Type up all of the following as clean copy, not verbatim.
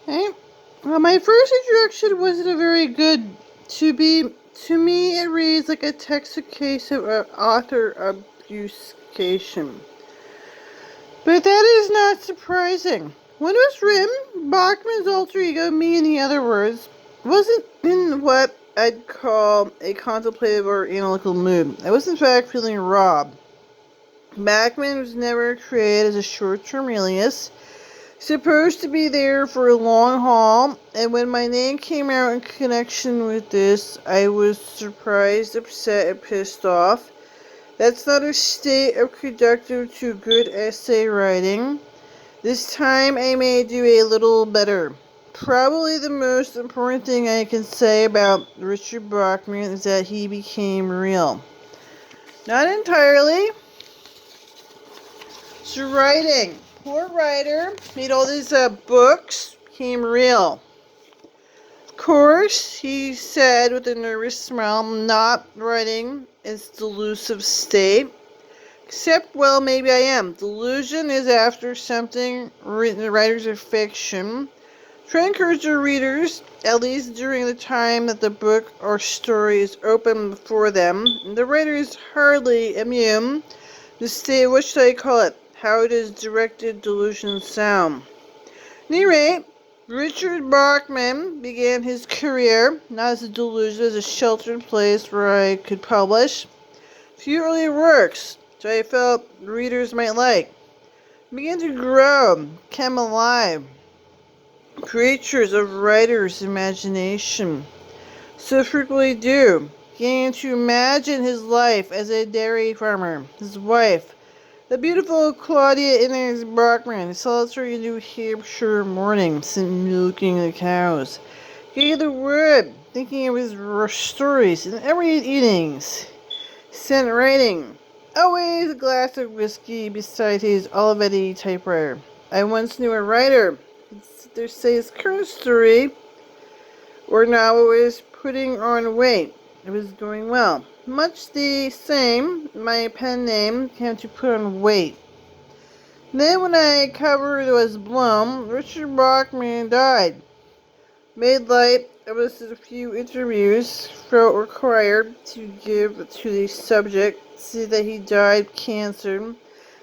Okay. Well, my first introduction wasn't a very good. To me, it reads like a textbook case of author obfuscation. But that is not surprising. When it was written, Bachman's alter ego, me in other words, wasn't in what I'd call a contemplative or analytical mood. I was in fact feeling robbed. Bachman was never created as a short-term alias, supposed to be there for a long haul, and when my name came out in connection with this, I was surprised, upset, and pissed off. That's not a state of conducive to good essay writing. This time I may do a little better. Probably the most important thing I can say about Richard Bachman is that he became real. Not entirely. So writing. Poor writer made all these books, became real. Of course, he said with a nervous smile, not writing is delusive state. Except, well, maybe I am. Delusion is after something written writers of fiction. Try to encourage your readers, at least during the time that the book or story is open before them. The writer is hardly immune to state, what should I call it? How does directed delusion sound? At any rate, Richard Bachman began his career not as a delusion, as a sheltered place where I could publish a few early works which I felt readers might like. It began to grow, become alive. Creatures of writers' imagination so frequently do. Began to imagine his life as a dairy farmer, his wife, the beautiful Claudia Inez Bachman, solitary New Hampshire morning, sent milking the cows. Getting the word, thinking of his stories and every evenings. Sent writing. Always a glass of whiskey beside his Olivetti typewriter. I once knew a writer who'd sit there say his current story or novel was putting on weight. It was going well. Much the same, my pen name came to put on weight. Then when I covered was blown, Richard Bachman died. Made light of us a few interviews felt required to give to the subject, see that he died of cancer,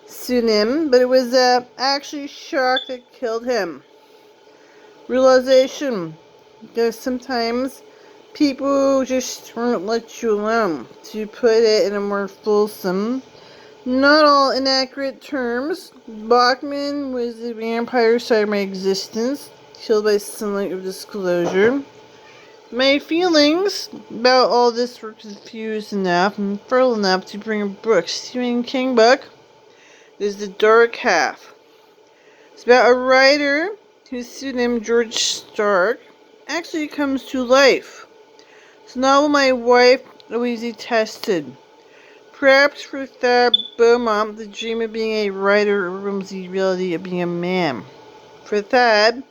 pseudonym, but it was actually shock that killed him. Realization, because sometimes people just won't let you alone. To put it in a more fulsome, not all inaccurate terms, Bachman was the vampire side of my existence, killed by sunlight of disclosure. My feelings about all this were confused enough and fertile enough to bring a book, Stephen King book. There's The Dark Half. It's about a writer whose pseudonym George Stark actually comes to life. It's a novel my wife always detested. Perhaps for Thad Beaumont, the dream of being a writer overwhelms the reality of being a man. For Thad,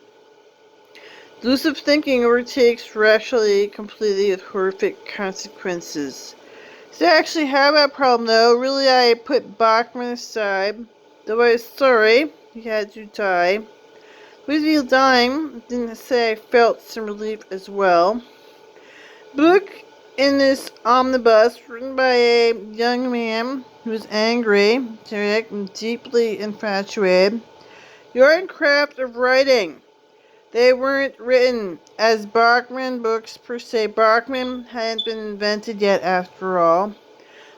delusive thinking overtakes rationality completely with horrific consequences. So I actually have that problem though. Really, I put Bachman aside, though I was sorry he had to die. With me dying, didn't say I felt some relief as well. Book in this omnibus, written by a young man who was angry, cynic, and deeply infatuated. The art and craft of writing. They weren't written as Bachman books per se. Bachman hadn't been invented yet after all.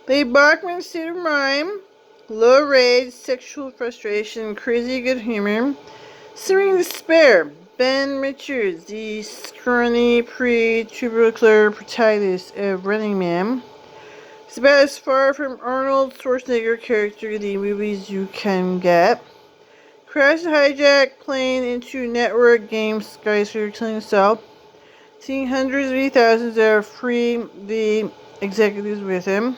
But Bachman state of mind, low rage, sexual frustration, crazy good humor, simmering despair. Ben Richards, the scrawny pre-tubercular protagonist of Running Man, is about as far from Arnold Schwarzenegger character the movies you can get. Crash hijack plane into network game skyscraper killing himself, seeing hundreds of thousands of free the executives with him.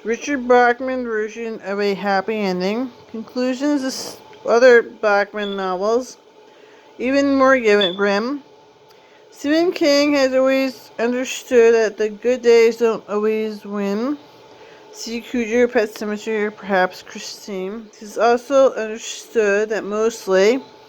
Richard Bachman version of a happy ending. Conclusions of other Bachman novels, even more grim. Stephen King has always understood that the good days don't always win. See Cujo, Pet Sematary, or perhaps Christine. He's also understood that mostly